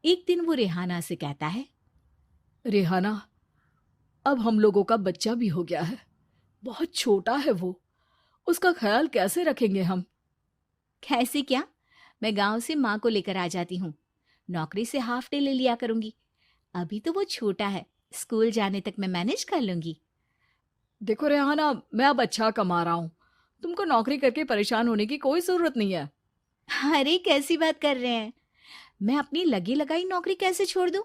एक दिन वो रेहाना से कहता है, रेहाना, अब हम लोगों का बच्चा भी हो गया है। बहुत छोटा है वो, उसका ख्याल कैसे रखेंगे हम? कैसे क्या? मैं गांव से माँ को लेकर आ जाती हूँ। नौकरी से हाफ डे ले लिया करूंगी। अभी तो वो छोटा है, स्कूल जाने तक मैं मैनेज कर लूंगी। देखो रेहाना, मैं अब अच्छा कमा रहा हूँ। तुमको नौकरी करके परेशान होने की कोई जरूरत नहीं है। अरे कैसी बात कर रहे हैं? मैं अपनी लगी लगाई नौकरी कैसे छोड़ दूं?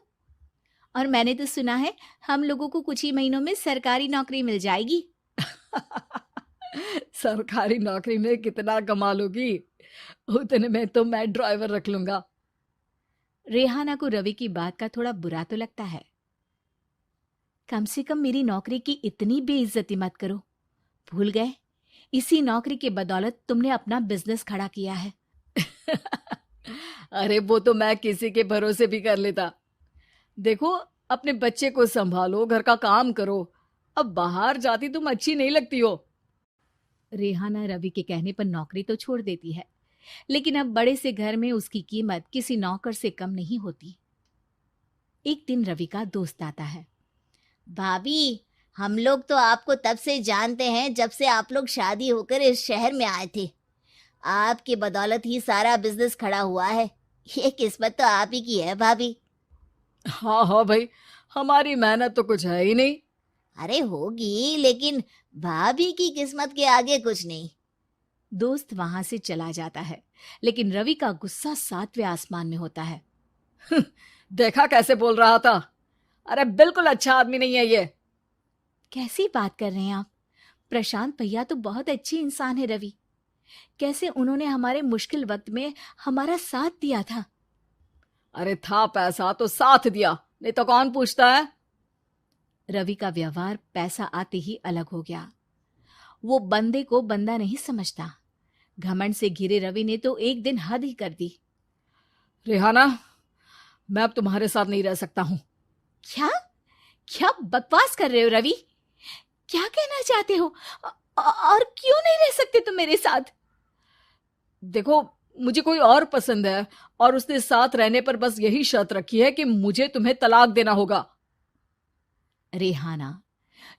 और मैंने तो सुना है हम लोगों को कुछ ही महीनों में सरकारी नौकरी मिल जाएगी। सरकारी नौकरी में कितना कमा लोगी? उतने में तो मैं ड्राइवर रख लूंगा। रेहाना को रवि की बात का थोड़ा बुरा तो लगता है। कम से कम मेरी नौकरी की इतनी बेइज्जती मत करो। भूल गए, इसी नौकरी के बदौलत तुमने अपना बिजनेस खड़ा किया है। अरे वो तो मैं किसी के भरोसे भी कर लेता। देखो, अपने बच्चे को संभालो, घर का काम करो। अब बाहर जाती तुम अच्छी नहीं लगती हो। रेहाना रवि के कहने पर नौकरी तो छोड़ देती है, लेकिन अब बड़े से घर में उसकी कीमत किसी नौकर से कम नहीं होती। एक दिन रवि का दोस्त आता है। भाभी, हम लोग तो आपको तब से जानते हैं जब से आप लोग शादी होकर इस शहर में आए थे। आपकी बदौलत ही सारा बिजनेस खड़ा हुआ है। ये किस्मत तो आप ही की है भाभी। हाँ हाँ भाई, हमारी मेहनत तो कुछ है ही नहीं। अरे होगी, लेकिन भाभी की किस्मत के आगे कुछ नहीं। दोस्त वहां से चला जाता है, लेकिन रवि का गुस्सा सातवें आसमान में होता है। देखा कैसे बोल रहा था? अरे बिल्कुल अच्छा आदमी नहीं है ये। कैसी बात कर रहे हैं आप? प्रशांत भैया तो बहुत अच्छे इंसान है रवि। कैसे उन्होंने हमारे मुश्किल वक्त में हमारा साथ दिया था। अरे था पैसा तो साथ दिया, नहीं तो कौन पूछता है? रवि का व्यवहार पैसा आते ही अलग हो गया। वो बंदे को बंदा नहीं समझता। घमंड से घिरे रवि ने तो एक दिन हद ही कर दी। रेहाना, मैं अब तुम्हारे साथ नहीं रह सकता हूँ। क्या? क्या बकवास कर रहे हो रवि? क्या कहना चाहते हो? और क्यों नहीं रह सकते तुम मेरे साथ? देखो, मुझे कोई और पसंद है, और उसने साथ रहने पर बस यही शर्त रखी है कि मुझे तुम्हें तलाक देना होगा। रेहाना,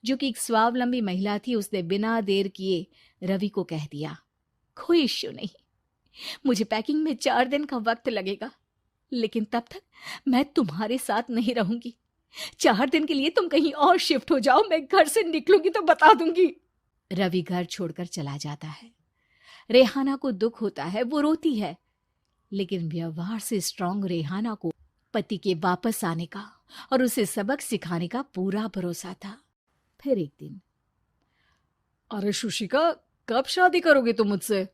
जो कि एक स्वावलंबी महिला थी, उसने बिना देर किए रवि को कह दिया, कोई इश्यू नहीं, मुझे पैकिंग में 4 दिन का वक्त लगेगा, लेकिन तब तक मैं तुम्हारे साथ नहीं रहूंगी। 4 दिन के लिए तुम कहीं और शिफ्ट हो जाओ, मैं घर से निकलूंगी तो बता दूंगी। रवि घर छोड़कर चला जाता है। रेहाना को दुख होता है, वो रोती है, लेकिन व्यवहार से स्ट्रांग रेहाना को पति के वापस आने का और उसे सबक सिखाने का पूरा भरोसा था। फिर एक दिन, अरे शुशिका, कब शादी करोगी तुम मुझसे?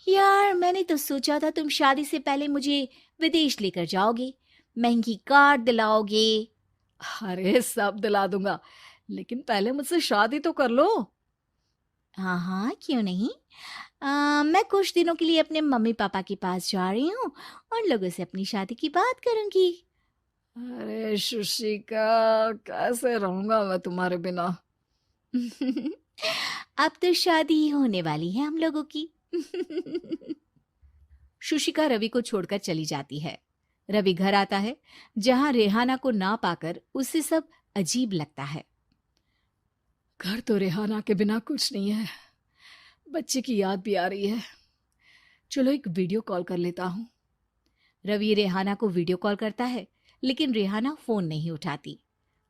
यार मैंने तो सोचा था तुम शादी से पहले मुझे विदेश लेकर जाओगे, महंगी कार दिलाओगे। अरे सब दिला दूंगा, लेकिन पहले मुझसे शादी तो कर लो। हाँ हाँ, क्यों नहीं। मैं कुछ दिनों के लिए अपने मम्मी पापा के पास जा रही हूँ और लोगों से अपनी शादी की बात करूंगी। अरे शुशिका, कैसे रहूंगा मैं तुम्हारे बिना? अब तो शादी ही होने वाली है हम लोगों की। शुशिका रवि को छोड़कर चली जाती है। रवि घर आता है, जहां रेहाना को ना पाकर उसे सब अजीब लगता है। घर तो रेहाना के बिना कुछ नहीं है। बच्चे की याद भी आ रही है। चलो एक वीडियो कॉल कर लेता हूँ। रवि रेहाना को वीडियो कॉल करता है, लेकिन रेहाना फोन नहीं उठाती।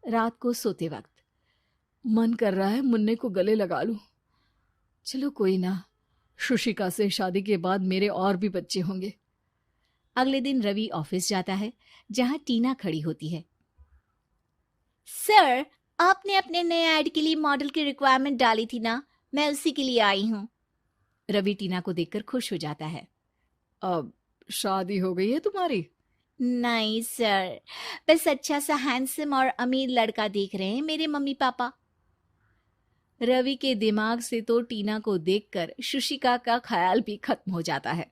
रात को सोते वक्त मन कर रहा है मुन्ने को गले लगा लूं। चलो कोई ना, शुशिका से शादी के बाद मेरे और भी बच्चे होंगे। अगले दिन रवि ऑफिस जाता है, जहां टीना खड़ी होती है। सर, आपने अपने नए ऐड के लिए मॉडल की रिक्वायरमेंट डाली थी ना, मैं उसी के लिए आई हूँ। रवि टीना को देखकर खुश हो जाता है। अब शादी हो गई है तुम्हारी? नहीं सर, बस अच्छा सा हैंडसम और अमीर लड़का देख रहे हैं मेरे मम्मी पापा। रवि के दिमाग से तो टीना को देखकर शुशिका का ख्याल भी खत्म हो जाता है।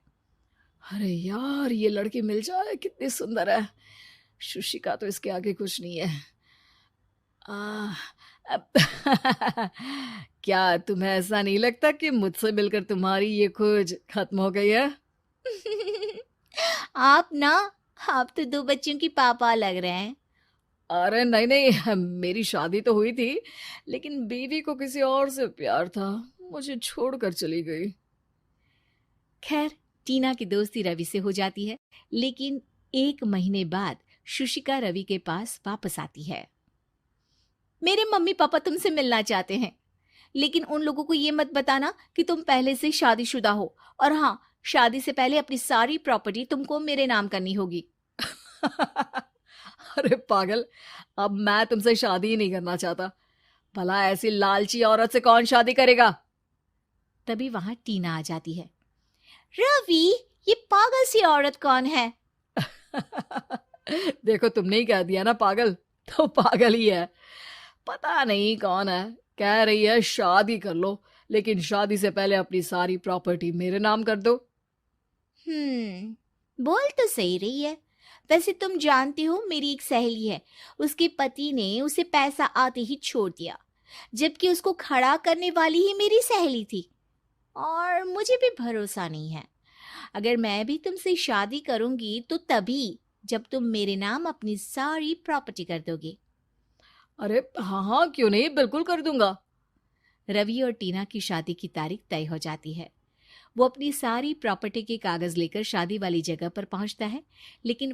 अरे यार, ये लड़की मिल जाए कितनी सुंदर है। शुशिका तो इसके आगे कुछ नहीं है। आ, अब क्या तुम्हें ऐसा नहीं लगता कि मुझसे मिलकर तुम्हारी ये खोज खत्म हो गई है? आप ना आप तो दो बच्चों की पापा लग रहे हैं। अरे नहीं नहीं, मेरी शादी तो हुई थी, लेकिन बीवी को किसी और से प्यार था, मुझे छोड़कर चली गई। खैर, टीना की दोस्ती रवि से हो जाती है, लेकिन 1 महीने बाद शुशिका रवि के पास वापस आती है। मेरे मम्मी पापा तुमसे मिलना चाहते हैं, लेकिन उन लोगों को ये मत बताना कि तुम पहले से शादीशुदा हो। और हाँ, शादी से पहले अपनी सारी प्रॉपर्टी तुमको मेरे नाम करनी होगी। अरे पागल, अब मैं तुमसे शादी ही नहीं करना चाहता। भला ऐसी लालची औरत से कौन शादी करेगा? तभी वहां टीना आ जाती है। रवि, ये पागल सी औरत कौन है? देखो, तुमने ही कह दिया ना पागल, तो पागल ही है। पता नहीं कौन है, कह रही है शादी कर लो, लेकिन शादी से पहले अपनी सारी प्रॉपर्टी मेरे नाम कर दो। बोल तो सही रही है। वैसे तुम जानती हो, मेरी एक सहेली है, उसके पति ने उसे पैसा आते ही छोड़ दिया, जबकि उसको खड़ा करने वाली ही मेरी सहेली थी। और मुझे भी भरोसा नहीं है। अगर मैं भी तुमसे शादी करूंगी तो तभी, जब तुम मेरे नाम अपनी सारी प्रॉपर्टी कर दोगे। अरे हाँ हाँ, क्यों नहीं, बिल्कुल कर दूंगा। रवि और टीना की शादी की तारीख तय हो जाती है। वो अपनी सारी प्रॉपर्टी के कागज लेकर शादी वाली जगह पर पहुंचता है, लेकिन